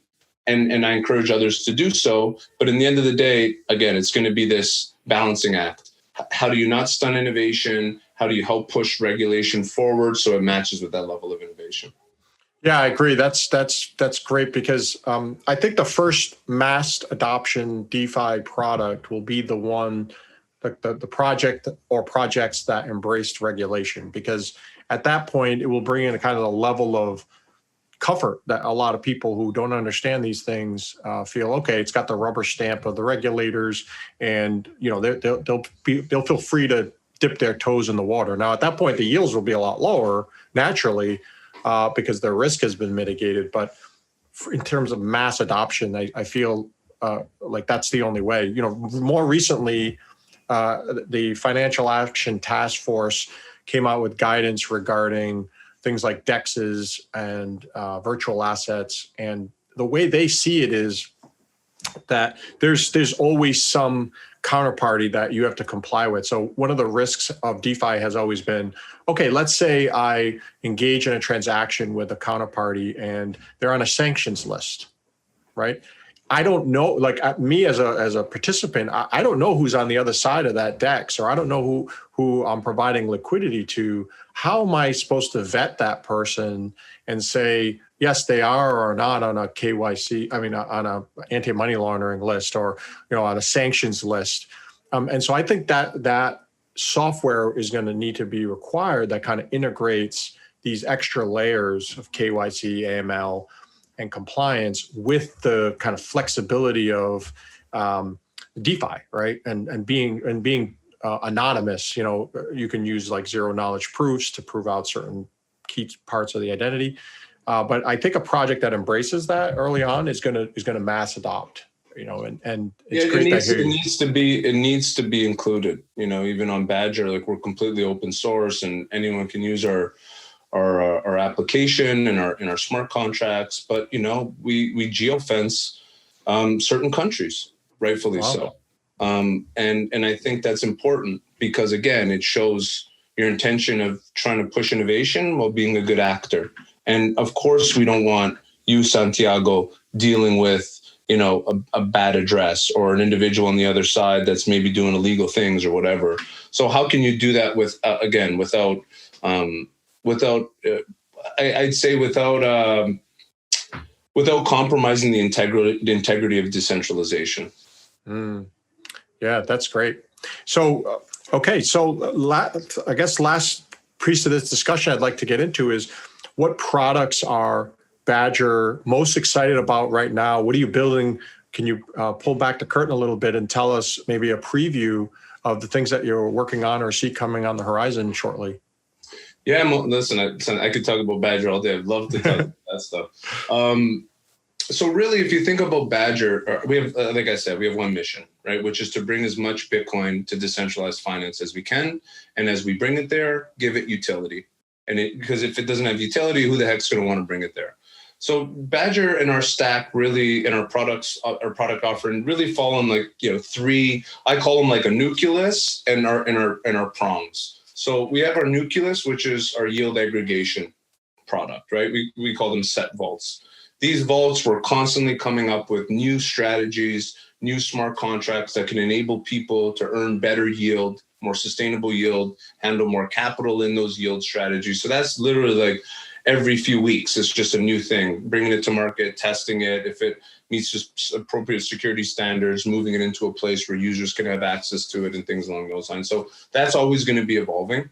I encourage others to do so. But in the end of the day, again, it's going to be this balancing act. How do you not stun innovation? How do you help push regulation forward so it matches with that level of innovation? Yeah, I agree. That's great, because I think the first mass adoption DeFi product will be the one, the project or projects that embraced regulation, because at that point it will bring in a kind of a level of comfort that a lot of people who don't understand these things feel, okay, it's got the rubber stamp of the regulators, and they'll feel free to dip their toes in the water. Now, at that point, the yields will be a lot lower naturally, because their risk has been mitigated. But in terms of mass adoption, I feel like that's the only way. More recently, the Financial Action Task Force came out with guidance regarding things like DEXs and virtual assets. And the way they see it is that there's always some counterparty that you have to comply with. So one of the risks of DeFi has always been, okay, let's say I engage in a transaction with a counterparty and they're on a sanctions list, right? I don't know, like me as a participant, I don't know who's on the other side of that DEX, or I don't know who I'm providing liquidity to. How am I supposed to vet that person and say, yes, they are or not on a KYC, on a anti-money laundering list, or on a sanctions list? And so I think that software is going to need to be required that kind of integrates these extra layers of KYC, AML, and compliance with the kind of flexibility of DeFi, right? And being anonymous. You can use like zero knowledge proofs to prove out certain key parts of the identity. But I think a project that embraces that early on is going to mass adopt. And it's great that it needs to be included. Even on Badger, like, we're completely open source, and anyone can use our application and our smart contracts. But we geofence certain countries, rightfully so. And I think that's important because, again, it shows your intention of trying to push innovation while being a good actor. And of course, we don't want you, Santiago, dealing with a bad address or an individual on the other side that's maybe doing illegal things or whatever. So how can you do that without compromising the integrity of decentralization? Yeah, that's great. So, okay. So I guess last piece of this discussion I'd like to get into is, what products are Badger most excited about right now? What are you building? Can you pull back the curtain a little bit and tell us maybe a preview of the things that you're working on or see coming on the horizon shortly? Yeah, listen, I could talk about Badger all day. I'd love to talk about that stuff. So really, if you think about Badger, we have, like I said, we have one mission, right? Which is to bring as much Bitcoin to decentralized finance as we can. And as we bring it there, give it utility. Because if it doesn't have utility, who the heck's going to want to bring it there? So Badger and our stack really, and our product offering really fall in three, I call them like a nucleus and our prongs. So we have our nucleus, which is our yield aggregation product, right? We call them set vaults. These vaults were constantly coming up with new strategies, new smart contracts that can enable people to earn better yield, more sustainable yield, handle more capital in those yield strategies. So that's literally like every few weeks, it's just a new thing, bringing it to market, testing it. If it meets just appropriate security standards, moving it into a place where users can have access to it and things along those lines. So that's always going to be evolving.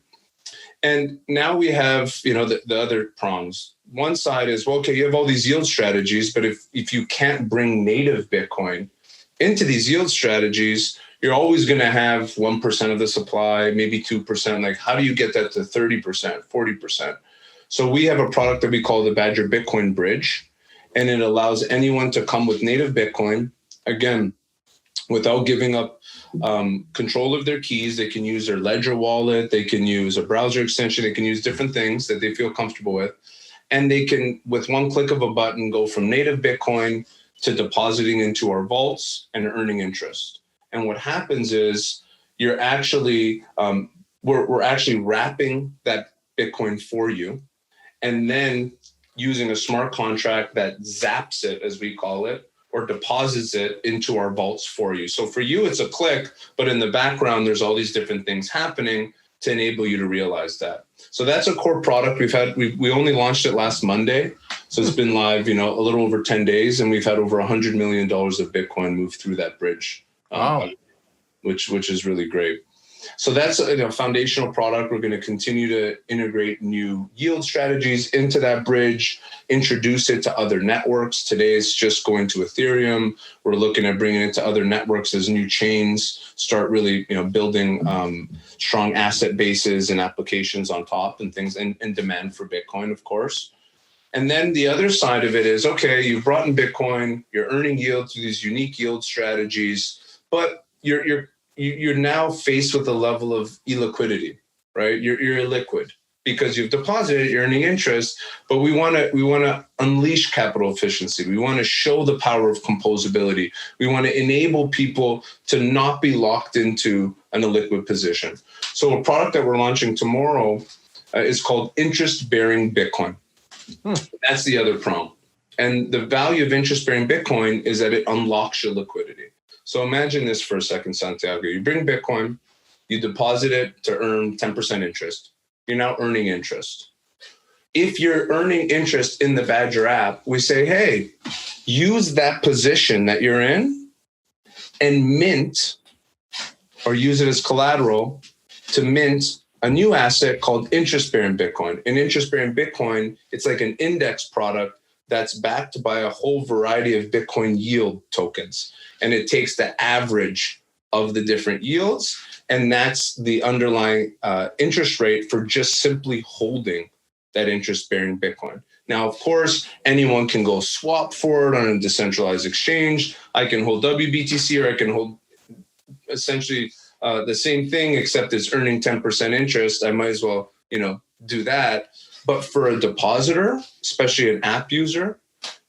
And now we have, the other prongs. One side is, well, okay, you have all these yield strategies, but if you can't bring native Bitcoin into these yield strategies, you're always going to have 1% of the supply, maybe 2%. Like, how do you get that to 30%, 40%? So we have a product that we call the Badger Bitcoin Bridge, and it allows anyone to come with native Bitcoin, again, without giving up control of their keys. They can use their Ledger wallet, they can use a browser extension, they can use different things that they feel comfortable with. And they can, with one click of a button, go from native Bitcoin to depositing into our vaults and earning interest. And what happens is you're actually, we're actually wrapping that Bitcoin for you, and then using a smart contract that zaps it, as we call it, or deposits it into our vaults for you. So for you, it's a click, but in the background, there's all these different things happening to enable you to realize that. So that's a core product. We only launched it last Monday. So it's been live, a little over 10 days, and we've had over $100 million of Bitcoin move through that bridge, wow. which is really great. So that's a foundational product. We're going to continue to integrate new yield strategies into that bridge, introduce it to other networks. Today it's just going to Ethereum. We're looking at bringing it to other networks as new chains start really, building strong asset bases and applications on top and things, and demand for Bitcoin, of course. And then the other side of it is, okay, you've brought in Bitcoin, you're earning yield through these unique yield strategies, but you're now faced with a level of illiquidity, right? You're illiquid because you've deposited, you're earning interest, but we want to unleash capital efficiency. We want to show the power of composability. We want to enable people to not be locked into an illiquid position. So a product that we're launching tomorrow is called interest-bearing Bitcoin. That's the other prong. And the value of interest-bearing Bitcoin is that it unlocks your liquidity. So imagine this for a second, Santiago. You bring Bitcoin, you deposit it to earn 10% interest. You're now earning interest. If you're earning interest in the Badger app, we say, hey, use that position that you're in and mint, or use it as collateral to mint a new asset called interest-bearing Bitcoin. In interest-bearing Bitcoin, it's like an index product that's backed by a whole variety of Bitcoin yield tokens. And it takes the average of the different yields, and that's the underlying interest rate for just simply holding that interest-bearing Bitcoin. Now, of course, anyone can go swap for it on a decentralized exchange. I can hold WBTC, or I can hold essentially the same thing, except it's earning 10% interest. I might as well, do that. But for a depositor, especially an app user,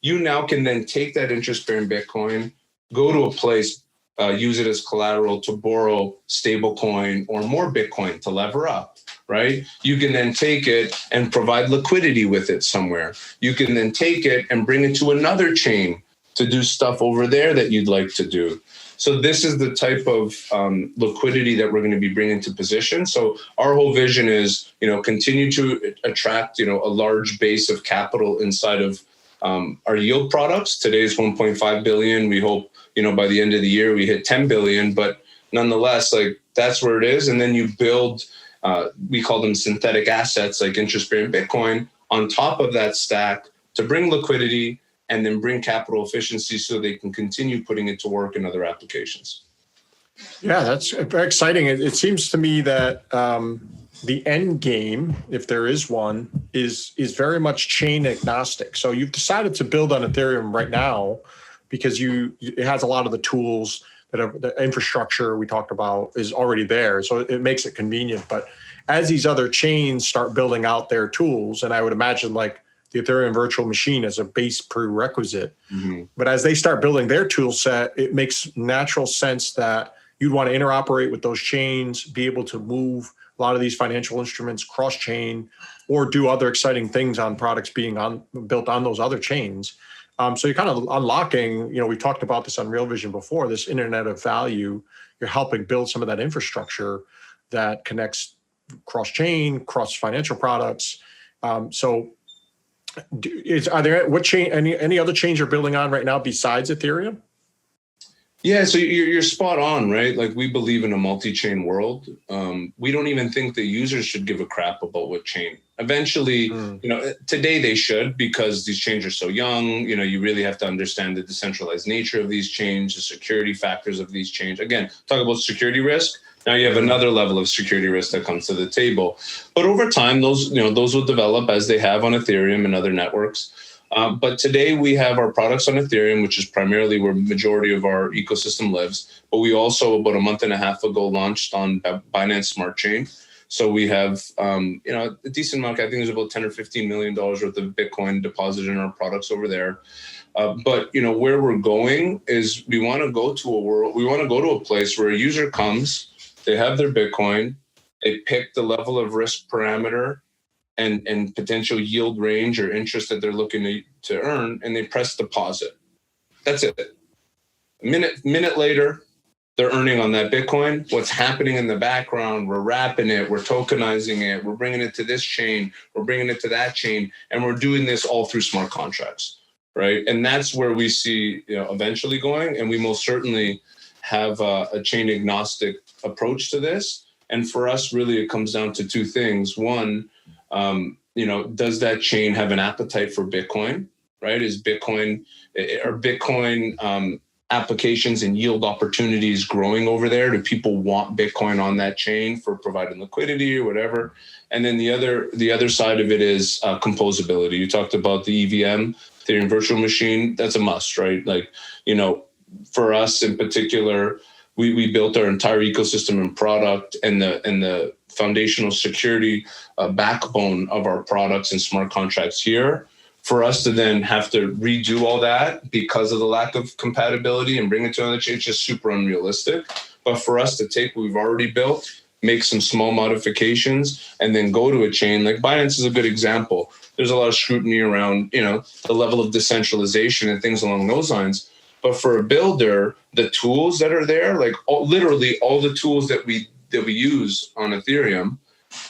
you now can then take that interest-bearing Bitcoin, go to a place, use it as collateral to borrow stablecoin or more Bitcoin to lever up, right? You can then take it and provide liquidity with it somewhere. You can then take it and bring it to another chain to do stuff over there that you'd like to do. So this is the type of liquidity that we're going to be bringing to position. So our whole vision is, continue to attract, a large base of capital inside of our yield products. Today's 1.5 billion. We hope, by the end of the year, we hit 10 billion, but nonetheless, that's where it is. And then you build, we call them synthetic assets, like interest-bearing Bitcoin on top of that stack to bring liquidity and then bring capital efficiency so they can continue putting it to work in other applications. Yeah, that's very exciting. It seems to me that the end game, if there is one, is very much chain agnostic. So you've decided to build on Ethereum right now because it has a lot of the tools that are the infrastructure we talked about is already there. So it makes it convenient. But as these other chains start building out their tools, and I would imagine the Ethereum virtual machine as a base prerequisite. Mm-hmm. But as they start building their tool set, it makes natural sense that you'd want to interoperate with those chains, be able to move a lot of these financial instruments cross-chain, or do other exciting things on products being built on those other chains. So you're kind of unlocking, we talked about this on Real Vision before, this internet of value. You're helping build some of that infrastructure that connects cross-chain, cross-financial products. Are there any other chains you're building on right now besides Ethereum? Yeah, so you're spot on, right? We believe in a multi-chain world. We don't even think the users should give a crap about what chain. Eventually, today they should, because these chains are so young. You really have to understand the decentralized nature of these chains, the security factors of these chains. Again, talk about security risk. Now you have another level of security risk that comes to the table. But over time, those will develop as they have on Ethereum and other networks. But today we have our products on Ethereum, which is primarily where majority of our ecosystem lives. But we also, about a month and a half ago, launched on Binance Smart Chain. So we have, a decent amount. I think there's about $10 or $15 million worth of Bitcoin deposited in our products over there. But where we're going is we want to go to a place where a user comes, they have their Bitcoin, they pick the level of risk parameter and potential yield range or interest that they're looking to earn, and they press deposit. That's it. A minute later, they're earning on that Bitcoin. What's happening in the background, we're wrapping it, we're tokenizing it, we're bringing it to this chain, we're bringing it to that chain, and we're doing this all through smart contracts, right? And that's where we see eventually going, and we most certainly have a chain agnostic approach to this. And for us, really, it comes down to two things. One, does that chain have an appetite for Bitcoin, right? Is Bitcoin applications and yield opportunities growing over there? Do people want Bitcoin on that chain for providing liquidity or whatever? And then the other side of it is composability. You talked about the EVM, Ethereum virtual machine. That's a must, right? Like, for us in particular, we built our entire ecosystem and product and the foundational security backbone of our products and smart contracts here. For us to then have to redo all that because of the lack of compatibility and bring it to another chain, it's just super unrealistic. But for us to take what we've already built, make some small modifications, and then go to a chain, like Binance is a good example. There's a lot of scrutiny around, the level of decentralization and things along those lines. But for a builder, the tools that are there, like literally all the tools that we use on Ethereum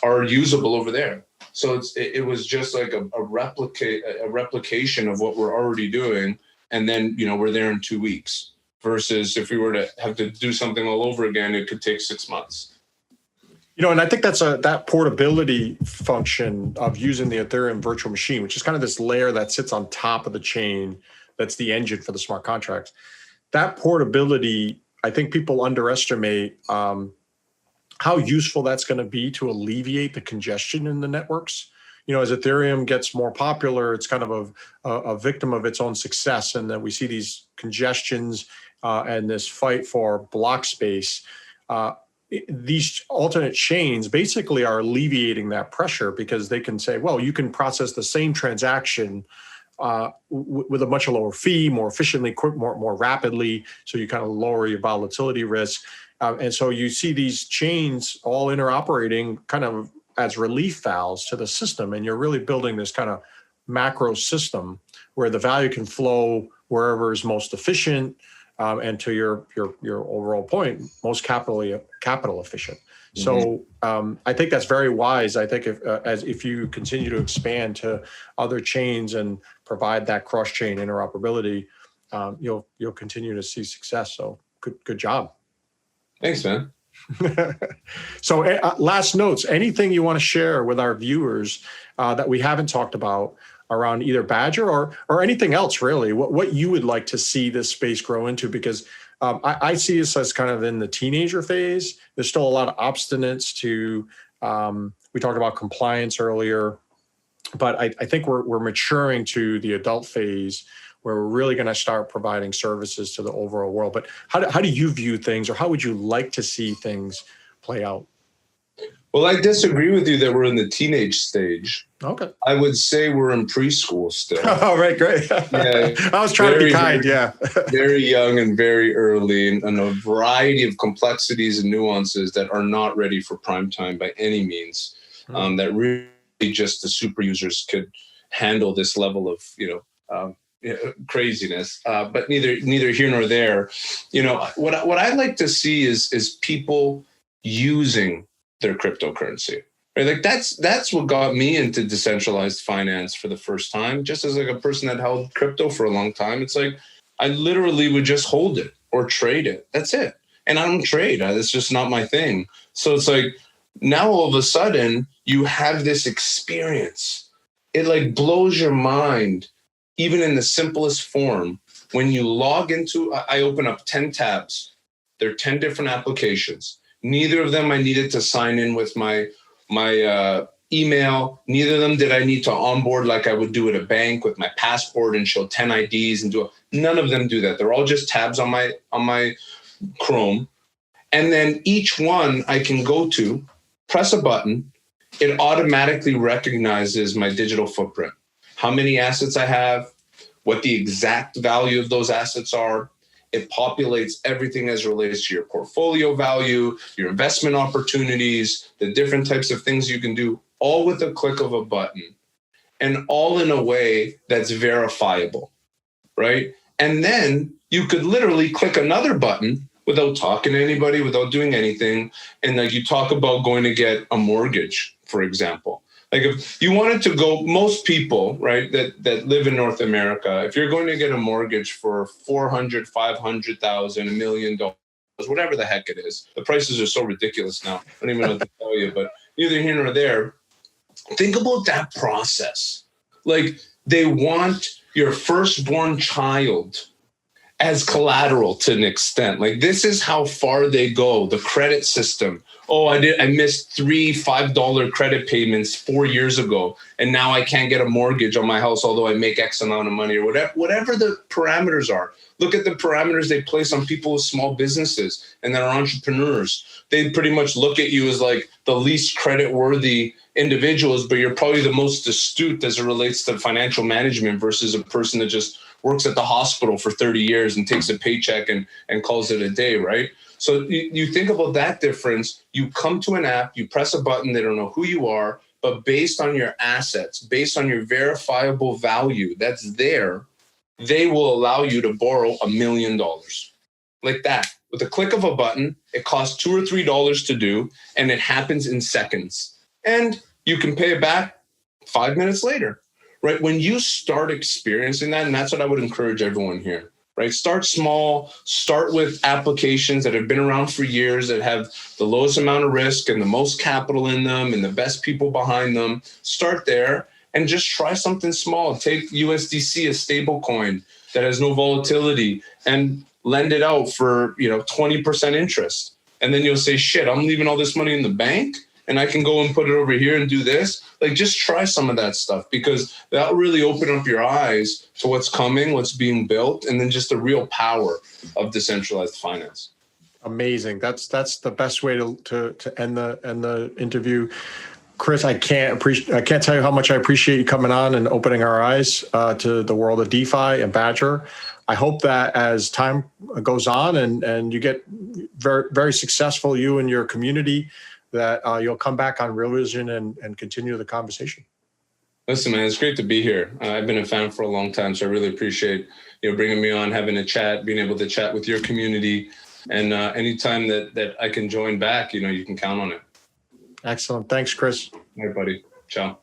are usable over there. So it was just like a replication of what we're already doing. And then, we're there in 2 weeks versus if we were to have to do something all over again, it could take 6 months. And I think that's that portability function of using the Ethereum virtual machine, which is kind of this layer that sits on top of the chain. That's the engine for the smart contracts. That portability, I think people underestimate how useful that's going to be to alleviate the congestion in the networks. As Ethereum gets more popular, it's kind of a victim of its own success, and that we see these congestions and this fight for block space. These alternate chains basically are alleviating that pressure because they can say, well, you can process the same transaction with a much lower fee, more efficiently, more rapidly, so you kind of lower your volatility risk. And so you see these chains all interoperating kind of as relief valves to the system, and you're really building this kind of macro system where the value can flow wherever is most efficient, and to your overall point, most capital efficient. Mm-hmm. So I think that's very wise. I think if you continue to expand to other chains and provide that cross-chain interoperability, you'll continue to see success. So good job. Thanks, man. So last notes, anything you want to share with our viewers that we haven't talked about around either Badger or anything else, really, what you would like to see this space grow into? Because I see this as kind of in the teenager phase. There's still a lot of obstinance to, we talked about compliance earlier, but I think we're maturing to the adult phase where we're really going to start providing services to the overall world. But how do you view things, or how would you like to see things play out? Well, I disagree with you that we're in the teenage stage. Okay. I would say we're in preschool still. Oh, right, great. Yeah, I was trying to be kind, yeah. Very young and very early, and a variety of complexities and nuances that are not ready for prime time by any means. That really just the super users could handle this level of, craziness, but neither here nor there. What I like to see is people using their cryptocurrency. Right? Like that's what got me into decentralized finance for the first time. Just as like a person that held crypto for a long time, it's like I literally would just hold it or trade it. That's it. And I don't trade. It's just not my thing. So it's like now all of a sudden you have this experience. It like blows your mind. Even in the simplest form, when you log into, I open up 10 tabs. There are 10 different applications. Neither of them I needed to sign in with my email. Neither of them did I need to onboard like I would do at a bank with my passport and show 10 IDs and none of them do that. They're all just tabs on my Chrome. And then each one I can go to, press a button. It automatically recognizes my digital footprint. How many assets I have, what the exact value of those assets are. It populates everything as it relates to your portfolio value, your investment opportunities, the different types of things you can do, all with a click of a button, and all in a way that's verifiable, right? And then you could literally click another button without talking to anybody, without doing anything. And like you talk about going to get a mortgage, for example. Like if you wanted to go, most people, right, that live in North America, if you're going to get a mortgage for $400,000, $500,000, $1 million, whatever the heck it is, the prices are so ridiculous now. I don't even know what to tell you, but neither here nor there. Think about that process. Like they want your firstborn child as collateral to an extent. Like, this is how far they go. The credit system. Oh, I missed 3 $5 credit payments 4 years ago, and now I can't get a mortgage on my house, although I make X amount of money, or whatever the parameters are. Look at the parameters they place on people with small businesses and that are entrepreneurs. They pretty much look at you as like the least credit worthy individuals, but you're probably the most astute as it relates to financial management versus a person that just works at the hospital for 30 years and takes a paycheck and calls it a day, right? So you think about that difference. You come to an app, you press a button, they don't know who you are, but based on your assets, based on your verifiable value that's there, they will allow you to borrow $1 million. Like that. With a click of a button, it costs $2 or $3 to do, and it happens in seconds. And you can pay it back 5 minutes later, right? When you start experiencing that, and that's what I would encourage everyone here, right? Start small, start with applications that have been around for years, that have the lowest amount of risk and the most capital in them and the best people behind them. Start there and just try something small. Take USDC, a stable coin that has no volatility, and lend it out for 20% interest. And then you'll say, shit, I'm leaving all this money in the bank and I can go and put it over here and do this. Like, just try some of that stuff, because that'll really open up your eyes to what's coming, what's being built, and then just the real power of decentralized finance. Amazing. That's the best way to end the interview. Chris, I can't tell you how much I appreciate you coming on and opening our eyes to the world of DeFi and Badger. I hope that as time goes on and you get very, very successful, you and your community, that you'll come back on Real Vision and continue the conversation. Listen, man, it's great to be here. I've been a fan for a long time, so I really appreciate bringing me on, having a chat, being able to chat with your community, and anytime that I can join back, you can count on it. Excellent. Thanks, Chris. All right, buddy. Ciao.